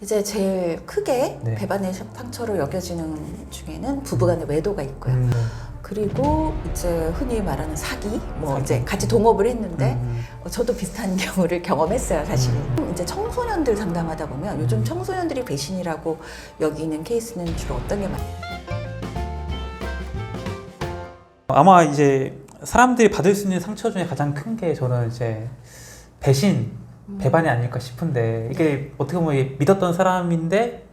이제 제일 크게 네. 배반의 상처로 여겨지는 중에는 부부간의 외도가 있고요. 그리고 이제 흔히 말하는 사기, 사기. 이제 같이 동업을 했는데 저도 비슷한 경우를 경험했어요, 사실. 이제 청소년들 상담하다 보면 요즘 청소년들이 배신이라고 여기는 케이스는 주로 어떤 게 많아요? 아마 이제 사람들이 받을 수 있는 상처 중에 가장 큰 게 저는 이제 배신, 배반이 아닐까 싶은데 이게 어떻게 보면 이게 믿었던 사람인데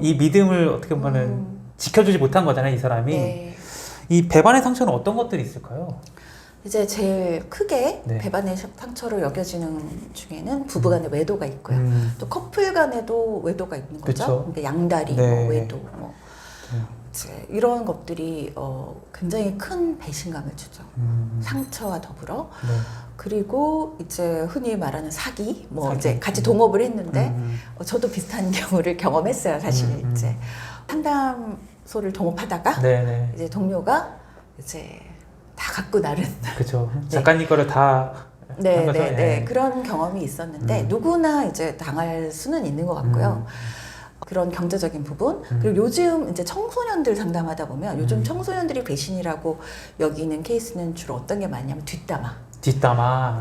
이 믿음을 어떻게 보면은 지켜주지 못한 거잖아요, 이 사람이. 네. 이 배반의 상처는 어떤 것들이 있을까요? 이제 제일 크게 네. 배반의 상처로 여겨지는 중에는 부부간의 외도가 있고요. 또 커플 간에도 외도가 있는 거죠. 그쵸. 그러니까 양다리, 네. 외도, 이제 이런 것들이 굉장히 큰 배신감을 주죠. 상처와 더불어. 네. 그리고 이제 흔히 말하는 사기, 사기. 이제 같이 동업을 했는데 저도 비슷한 경우를 경험했어요, 사실. 이제 상담소를 동업하다가 네네. 이제 동료가 이제 다 갖고 나른 그죠. 작가님 거를 다 한 거죠? 네. 예. 그런 경험이 있었는데 누구나 이제 당할 수는 있는 것 같고요. 그런 경제적인 부분 그리고 요즘 이제 청소년들 상담하다 보면 요즘 청소년들이 배신이라고 여기는 케이스는 주로 어떤 게 많냐면 뒷담화. 뒷담화.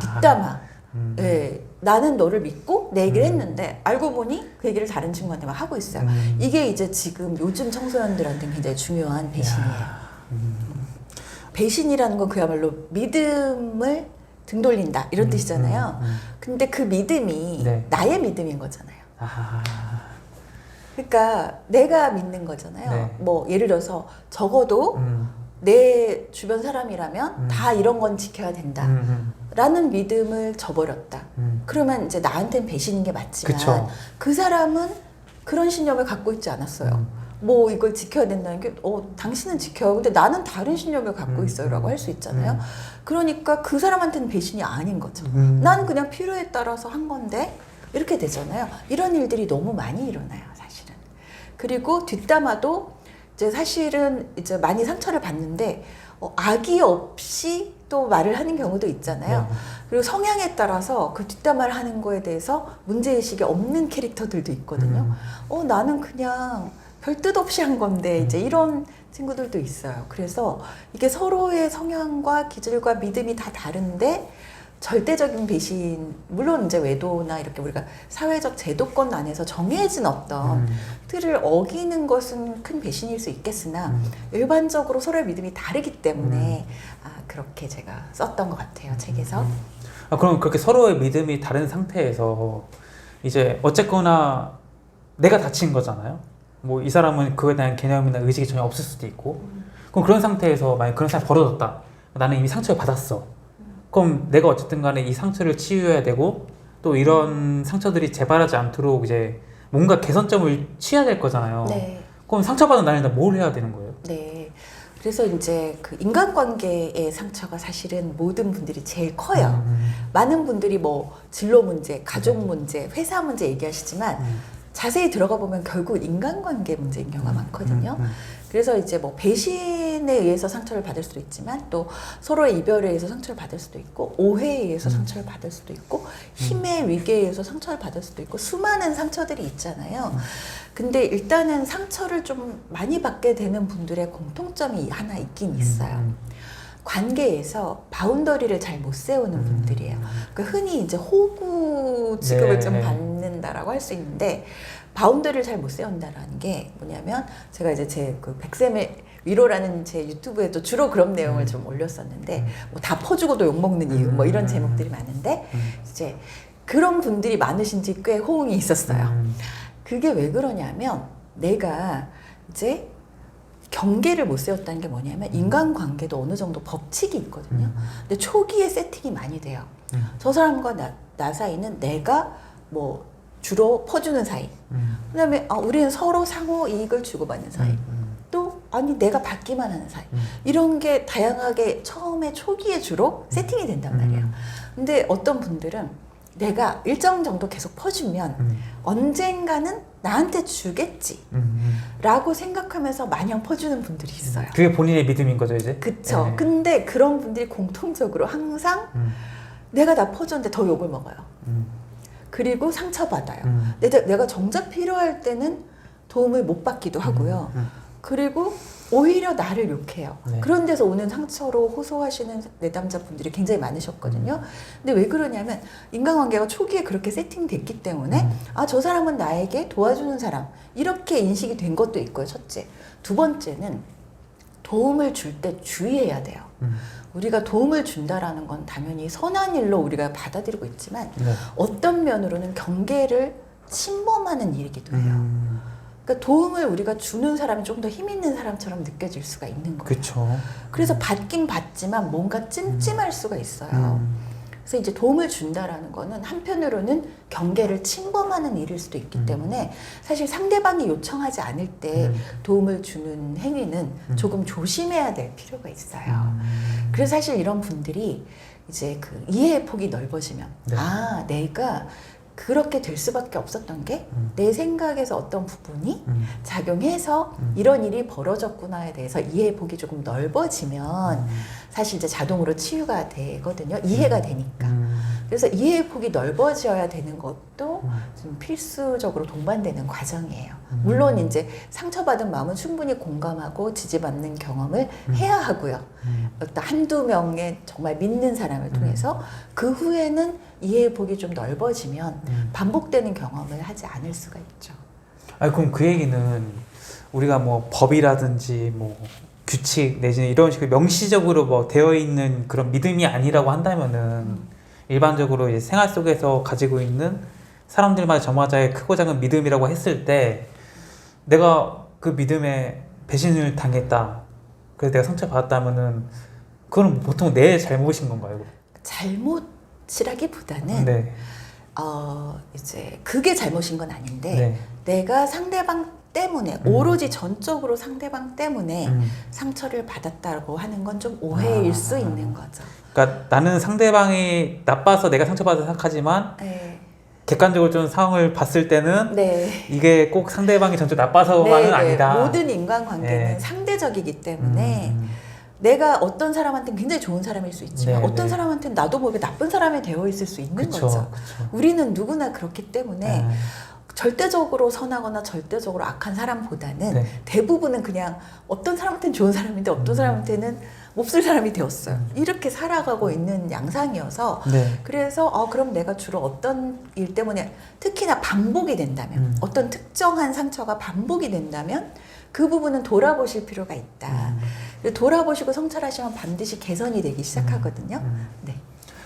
네, 나는 너를 믿고 내 얘기를 했는데 알고 보니 그 얘기를 다른 친구한테 막 하고 있어요. 이게 이제 지금 요즘 청소년들한테 굉장히 중요한 배신이에요. 배신이라는 건 그야말로 믿음을 등 돌린다 이런 뜻이잖아요. 근데 그 믿음이 네. 나의 믿음인 거잖아요. 아, 그러니까 내가 믿는 거잖아요. 네. 예를 들어서 적어도 내 주변 사람이라면 다 이런 건 지켜야 된다. 라는 믿음을 저버렸다. 그러면 이제 나한테는 배신인 게 맞지만 그쵸. 그 사람은 그런 신념을 갖고 있지 않았어요. 이걸 지켜야 된다는 게 당신은 지켜요. 근데 나는 다른 신념을 갖고 있어요. 라고 할 수 있잖아요. 그러니까 그 사람한테는 배신이 아닌 거죠. 나는 그냥 필요에 따라서 한 건데 이렇게 되잖아요. 이런 일들이 너무 많이 일어나요, 사실은. 그리고 뒷담화도 이제 사실은 이제 많이 상처를 받는데 악의 없이 또 말을 하는 경우도 있잖아요. 그리고 성향에 따라서 그 뒷담화를 하는 거에 대해서 문제의식이 없는 캐릭터들도 있거든요. 나는 그냥 별 뜻 없이 한 건데 이제 이런 친구들도 있어요. 그래서 이게 서로의 성향과 기질과 믿음이 다 다른데 절대적인 배신, 물론 이제 외도나 이렇게 우리가 사회적 제도권 안에서 정해진 어떤 틀을 어기는 것은 큰 배신일 수 있겠으나 일반적으로 서로의 믿음이 다르기 때문에 그렇게 제가 썼던 것 같아요, 책에서. 그럼 그렇게 서로의 믿음이 다른 상태에서 이제 어쨌거나 내가 다친 거잖아요. 이 사람은 그거에 대한 개념이나 의식이 전혀 없을 수도 있고 그럼 그런 상태에서 만약 그런 상황이 벌어졌다. 나는 이미 상처를 받았어. 그럼 내가 어쨌든 간에 이 상처를 치유해야 되고 또 이런 상처들이 재발하지 않도록 이제 뭔가 개선점을 취해야 될 거잖아요. 네. 그럼 상처받은 나는 뭘 해야 되는 거예요? 네. 그래서 이제 그 인간관계의 상처가 사실은 모든 분들이 제일 커요. 많은 분들이 진로 문제, 가족 문제, 회사 문제 얘기하시지만 자세히 들어가 보면 결국 인간관계 문제인 경우가 많거든요. 그래서 이제 배신에 의해서 상처를 받을 수도 있지만 또 서로의 이별에 의해서 상처를 받을 수도 있고 오해에 의해서 상처를 받을 수도 있고 힘의 위기에 의해서 상처를 받을 수도 있고 수많은 상처들이 있잖아요. 근데 일단은 상처를 좀 많이 받게 되는 분들의 공통점이 하나 있긴 있어요. 관계에서 바운더리를 잘 못 세우는 분들이에요. 그러니까 흔히 이제 호구 취급을 좀 받는다라고 할 수 있는데 바운더리를 잘 못 세운다라는 게 뭐냐면 제가 이제 제 그 백쌤의 위로라는 제 유튜브에도 주로 그런 내용을 좀 올렸었는데 다 퍼주고도 욕먹는 이유 이런 제목들이 많은데 이제 그런 분들이 많으신지 꽤 호응이 있었어요. 그게 왜 그러냐면 내가 이제 경계를 못 세웠다는 게 뭐냐면 인간관계도 어느 정도 법칙이 있거든요. 근데 초기에 세팅이 많이 돼요. 저 사람과 나 사이는 내가 주로 퍼주는 사이. 그다음에 우리는 서로 상호 이익을 주고받는 사이. 또 내가 받기만 하는 사이. 이런 게 다양하게 처음에 초기에 주로 세팅이 된단 말이에요. 근데 어떤 분들은 내가 일정 정도 계속 퍼주면 언젠가는 나한테 주겠지 라고 생각하면서 마냥 퍼주는 분들이 있어요. 그게 본인의 믿음인 거죠 이제? 그쵸. 네. 근데 그런 분들이 공통적으로 항상 내가 다 퍼줬는데 더 욕을 먹어요. 그리고 상처받아요. 내가 정작 필요할 때는 도움을 못 받기도 하고요. 그리고 오히려 나를 욕해요. 네. 그런 데서 오는 상처로 호소하시는 내담자분들이 굉장히 많으셨거든요. 근데 왜 그러냐면 인간관계가 초기에 그렇게 세팅됐기 때문에 아, 저 사람은 나에게 도와주는 사람 이렇게 인식이 된 것도 있고요. 첫째. 두 번째는 도움을 줄 때 주의해야 돼요. 우리가 도움을 준다라는 건 당연히 선한 일로 우리가 받아들이고 있지만 네. 어떤 면으로는 경계를 침범하는 일이기도 해요. 그러니까 도움을 우리가 주는 사람이 좀 더 힘 있는 사람처럼 느껴질 수가 있는 거예요. 그렇죠. 그래서 받긴 받지만 뭔가 찜찜할 수가 있어요. 그래서 이제 도움을 준다라는 거는 한편으로는 경계를 침범하는 일일 수도 있기 때문에 사실 상대방이 요청하지 않을 때 도움을 주는 행위는 조금 조심해야 될 필요가 있어요. 그래서 사실 이런 분들이 이제 그 이해의 폭이 넓어지면 네. 아, 내가 그렇게 될 수밖에 없었던 게 내 생각에서 어떤 부분이 작용해서 이런 일이 벌어졌구나에 대해서 이해의 폭이 조금 넓어지면 사실 이제 자동으로 치유가 되거든요. 이해가 되니까. 그래서 이해의 폭이 넓어져야 되는 것도 좀 필수적으로 동반되는 과정이에요. 물론 이제 상처받은 마음은 충분히 공감하고 지지받는 경험을 해야 하고요. 어떤 한두 명의 정말 믿는 사람을 통해서 그 후에는 이해의 폭이 좀 넓어지면 반복되는 경험을 하지 않을 수가 있죠. 아니 그럼 그 얘기는 우리가 뭐 법이라든지 뭐 규칙 내지는 이런 식으로 명시적으로 뭐 되어 있는 그런 믿음이 아니라고 한다면은 일반적으로 이제 생활 속에서 가지고 있는 사람들마다 저마다의 크고 작은 믿음이라고 했을 때 내가 그 믿음에 배신을 당했다. 그래서 내가 상처받았다면은 그건 보통 내 잘못인 건가요? 잘못이라기보다는 네. 이제 그게 잘못인 건 아닌데 네. 내가 상대방 때문에 오로지 전적으로 상대방 때문에 상처를 받았다고 하는 건 좀 오해일 수 있는 거죠. 그러니까 나는 상대방이 나빠서 내가 상처받아 생각하지만 네. 객관적으로 좀 상황을 봤을 때는 네. 이게 꼭 상대방이 전적 나빠서만은 아니다. 모든 인간관계는 네. 상대적이기 때문에 내가 어떤 사람한테는 굉장히 좋은 사람일 수 있지만 네, 어떤 네. 사람한테는 나도 모르게 나쁜 사람이 되어 있을 수 있는 그쵸, 거죠. 그쵸. 우리는 누구나 그렇기 때문에 절대적으로 선하거나 절대적으로 악한 사람보다는 네. 대부분은 그냥 어떤 사람한테는 좋은 사람인데 어떤 사람한테는 몹쓸 사람이 되었어요. 이렇게 살아가고 있는 양상이어서 네. 그래서 그럼 내가 주로 어떤 일 때문에 특히나 반복이 된다면 어떤 특정한 상처가 반복이 된다면 그 부분은 돌아보실 필요가 있다. 그래서 돌아보시고 성찰하시면 반드시 개선이 되기 시작하거든요. 네.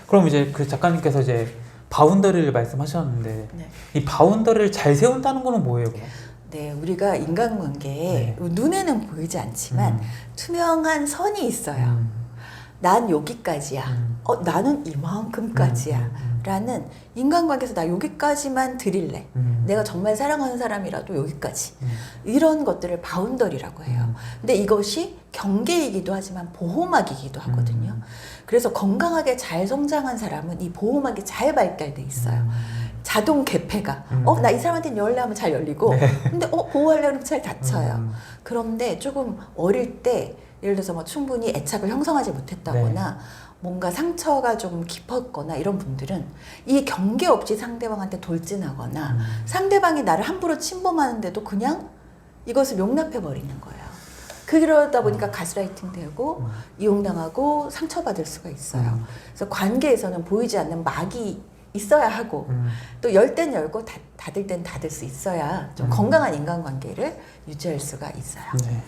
그럼 이제 그 작가님께서 이제 바운더리를 말씀하셨는데 네. 이 바운더리를 잘 세운다는 거는 뭐예요? 그럼? 네, 우리가 인간관계에 네. 눈에는 보이지 않지만 투명한 선이 있어요. 난 여기까지야. 나는 이만큼까지야. 라는 인간관계에서 나 여기까지만 드릴래. 내가 정말 사랑하는 사람이라도 여기까지. 이런 것들을 바운더리라고 해요. 근데 이것이 경계이기도 하지만 보호막이기도 하거든요. 그래서 건강하게 잘 성장한 사람은 이 보호막이 잘 발달돼 있어요. 자동 개폐가 나 이 사람한테는 열려 하면 잘 열리고 근데 보호하려면 잘 닫혀요. 그런데 조금 어릴 때 예를 들어서 뭐 충분히 애착을 형성하지 못했다거나 뭔가 상처가 좀 깊었거나 이런 분들은 이 경계 없이 상대방한테 돌진하거나 상대방이 나를 함부로 침범하는데도 그냥 이것을 용납해 버리는 거예요. 그러다 보니까 가스라이팅 되고 이용당하고 상처받을 수가 있어요. 그래서 관계에서는 보이지 않는 막이 있어야 하고 또 열 땐 열고 닫을 땐 닫을 수 있어야 좀 건강한 인간관계를 유지할 수가 있어요. 네.